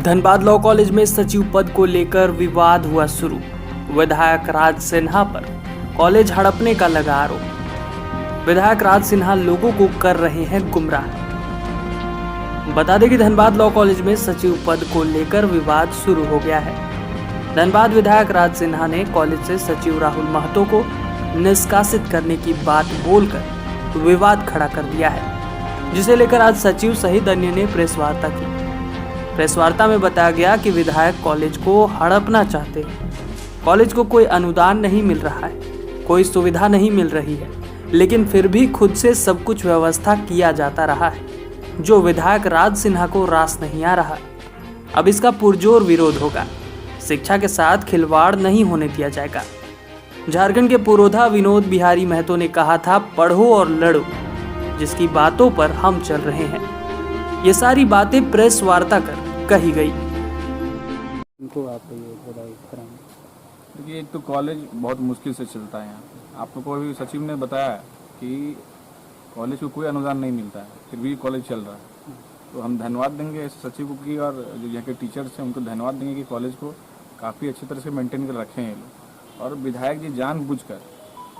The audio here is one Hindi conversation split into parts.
धनबाद लॉ कॉलेज में सचिव पद को लेकर विवाद हुआ शुरू। विधायक राज सिन्हा पर कॉलेज हड़पने का लगा आरोप। विधायक राज सिन्हा लोगों को कर रहे हैं गुमराह। बता दें कि धनबाद लॉ कॉलेज में सचिव पद को लेकर विवाद शुरू हो गया है। धनबाद विधायक राज सिन्हा ने कॉलेज से सचिव राहुल महतो को निष्कासित करने की बात बोलकर विवाद खड़ा कर दिया है, जिसे लेकर आज सचिव सहित अन्य ने प्रेस वार्ता की। प्रेस वार्ता में बताया गया कि विधायक कॉलेज को हड़पना चाहते हैं। कॉलेज को कोई अनुदान नहीं मिल रहा है, कोई सुविधा नहीं मिल रही है, लेकिन फिर भी खुद से सब कुछ व्यवस्था किया जाता रहा है, जो विधायक राज सिन्हा को रास नहीं आ रहा। अब इसका पुरजोर विरोध होगा। शिक्षा के साथ खिलवाड़ नहीं होने दिया जाएगा। झारखंड के पुरोधा विनोद बिहारी महतो ने कहा था, पढ़ो और लड़ो, जिसकी बातों पर हम चल रहे हैं। ये सारी बातें प्रेस वार्ता कर कही गई। देखिए, एक तो कॉलेज बहुत मुश्किल से चलता है यहाँ। आप लोग को अभी सचिव ने बताया कि कॉलेज को कोई अनुदान नहीं मिलता है, फिर भी कॉलेज चल रहा है। तो हम धन्यवाद देंगे सचिव को की, और जो यहाँ के टीचर्स हैं उनको धन्यवाद देंगे कि कॉलेज को काफ़ी अच्छी तरह से मेंटेन कर रखे हैं ये लोग। और विधायक जी जानबूझकर,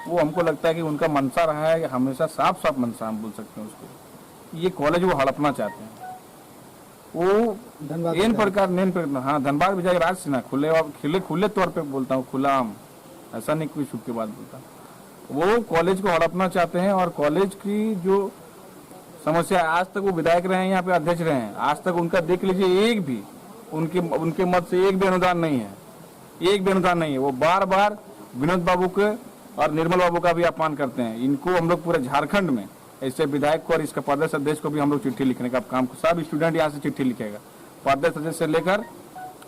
वो हमको लगता है कि उनका मनसा रहा है, हमेशा साफ साफ मनसा हम बोल सकते हैं उसको, ये कॉलेज वो हड़पना चाहते हैं। वो इन प्रकार हाँ, धनबाद विधायक राज सिन्हा खुले तौर पे बोलता हूँ, खुला आम, ऐसा नहीं कोई छुप के बात बोलता। वो कॉलेज को हड़पना चाहते हैं, और कॉलेज की जो समस्या, आज तक वो विधायक रहे हैं, यहाँ पे अध्यक्ष रहे हैं, आज तक उनका देख लीजिए एक भी उनके मत से एक भी अनुदान नहीं है, एक भी अनुदान नहीं है। वो बार बार विनोद बाबू के और निर्मल बाबू का भी अपमान करते हैं। इनको हम लोग पूरे झारखंड में ऐसे विधायक को और इसका प्रदेश अध्यक्ष को भी हम लोग चिट्ठी लिखने का काम, सब स्टूडेंट यहाँ से चिट्ठी लिखेगा, प्रदेश अध्यक्ष से लेकर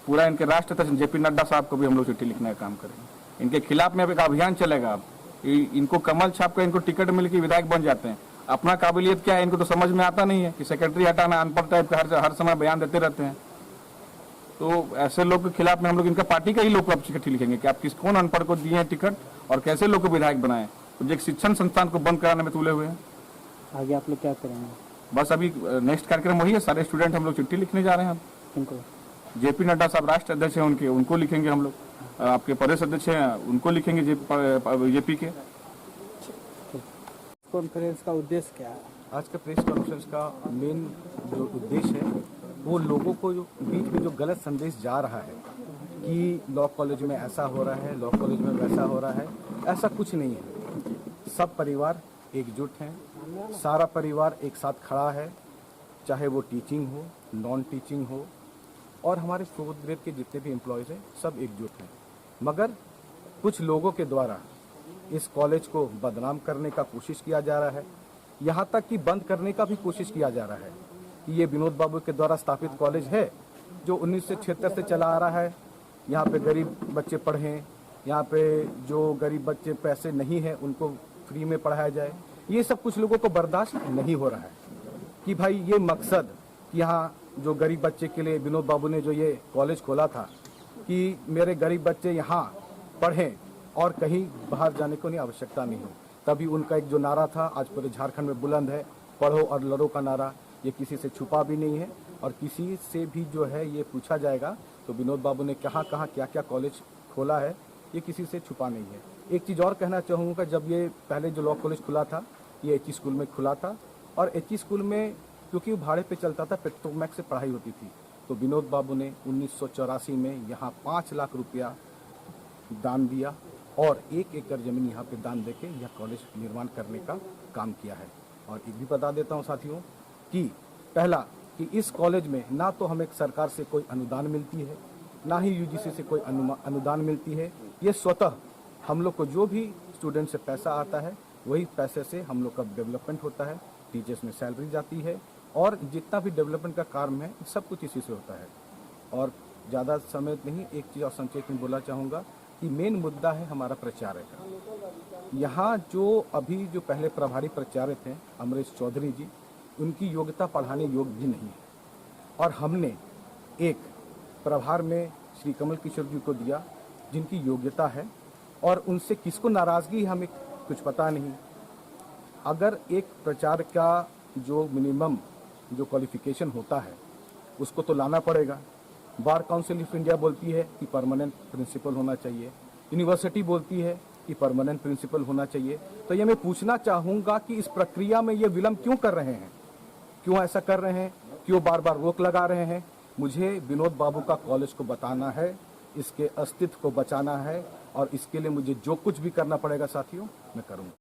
पूरा इनके राष्ट्रीय अध्यक्ष JP नड्डा साहब को भी हम लोग चिट्ठी लिखने का काम करेंगे। इनके खिलाफ में अब एक अभियान चलेगा। अब इनको कमल छाप कर इनको टिकट मिल के विधायक बन जाते हैं। अपना काबिलियत क्या है इनको तो समझ में आता नहीं है कि सेक्रेटरी हटाना, अनपढ़ टाइप का हर समय बयान देते रहते हैं। तो ऐसे लोग के खिलाफ में हम लोग इनका पार्टी का ही लोग को अब चिट्ठी लिखेंगे कि आप कौन अनपढ़ को दिए हैं टिकट और कैसे लोग को विधायक बनाए, तो एक शिक्षण संस्थान को बंद कराने में तुले हुए हैं। आगे आप लोग क्या करेंगे? बस अभी नेक्स्ट कार्यक्रम वही है, सारे स्टूडेंट हम लोग चिट्ठी लिखने जा रहे हैं। किनको? JP नड्डा साहब राष्ट्रीय अध्यक्ष हैं उनको लिखेंगे हम लोग। आपके प्रदेश अध्यक्ष हैं उनको लिखेंगे, JP के। कॉन्फ्रेंस का उद्देश्य क्या है? आज का प्रेस कॉन्फ्रेंस का मेन जो उद्देश्य है, वो लोगों को जो बीच में जो गलत संदेश जा रहा है कि लॉ कॉलेज में ऐसा हो रहा है, लॉ कॉलेज में वैसा हो रहा है, ऐसा कुछ नहीं है। सब परिवार एकजुट हैं, सारा परिवार एक साथ खड़ा है, चाहे वो टीचिंग हो, नॉन टीचिंग हो, और हमारे 4th ग्रेड के जितने भी एम्प्लॉयज़ हैं सब एकजुट हैं। मगर कुछ लोगों के द्वारा इस कॉलेज को बदनाम करने का कोशिश किया जा रहा है, यहाँ तक कि बंद करने का भी कोशिश किया जा रहा है कि ये विनोद बाबू के द्वारा स्थापित कॉलेज है जो 1976 से चला आ रहा है। यहाँ पे गरीब बच्चे पढ़ें, यहाँ पे जो गरीब बच्चे पैसे नहीं हैं उनको फ्री में पढ़ाया जाए। ये सब कुछ लोगों को बर्दाश्त नहीं हो रहा है कि भाई ये मकसद, यहाँ जो गरीब बच्चे के लिए विनोद बाबू ने जो ये कॉलेज खोला था कि मेरे गरीब बच्चे यहाँ पढ़ें और कहीं बाहर जाने को नहीं आवश्यकता नहीं हो, तभी उनका एक जो नारा था आज पूरे झारखंड में बुलंद है, पढ़ो और लड़ो का नारा। ये किसी से छुपा भी नहीं है, और किसी से भी जो है ये पूछा जाएगा तो विनोद बाबू ने कहाँ कहाँ क्या क्या कॉलेज खोला है, ये किसी से छुपा नहीं है। एक चीज़ और कहना चाहूँगा, जब ये पहले जो लॉ कॉलेज खुला था ये HE स्कूल में खुला था, और HE स्कूल में क्योंकि भाड़े पे चलता था, पेट्रोमैक्स से पढ़ाई होती थी, तो विनोद बाबू ने 1984 में यहाँ 5 लाख रुपया दान दिया और 1 एकड़ ज़मीन यहाँ पे दान देके यह कॉलेज निर्माण करने का काम किया है। और एक भी बता देता हूँ साथियों कि पहला कि इस कॉलेज में ना तो हमें सरकार से कोई अनुदान मिलती है, ना ही UGC से कोई अनुदान मिलती है। ये स्वतः हम लोग को जो भी स्टूडेंट से पैसा आता है वही पैसे से हम लोग का डेवलपमेंट होता है, टीचर्स में सैलरी जाती है, और जितना भी डेवलपमेंट का काम है सब कुछ इसी से होता है। और ज़्यादा समय नहीं, एक चीज़ और संक्षेप में बोलना चाहूँगा कि मेन मुद्दा है हमारा प्राचार्य का। यहाँ जो अभी जो पहले प्रभारी प्राचार्य थे अमरेश चौधरी जी, उनकी योग्यता पढ़ाने योग्य भी नहीं है, और हमने एक प्रभार में श्री कमल किशोर जी को दिया जिनकी योग्यता है, और उनसे किसको नाराज़गी हमें कुछ पता नहीं। अगर एक प्राचार्य का जो मिनिमम जो क्वालिफिकेशन होता है उसको तो लाना पड़ेगा, बार काउंसिल ऑफ इंडिया बोलती है कि परमानेंट प्रिंसिपल होना चाहिए, यूनिवर्सिटी बोलती है कि परमानेंट प्रिंसिपल होना चाहिए। तो ये मैं पूछना चाहूँगा कि इस प्रक्रिया में ये विलंब क्यों कर रहे हैं, क्यों ऐसा कर रहे हैं, क्यों बार बार रोक लगा रहे हैं। मुझे विनोद बाबू का कॉलेज को बताना है, इसके अस्तित्व को बचाना है, और इसके लिए मुझे जो कुछ भी करना पड़ेगा साथियों मैं करूँगा।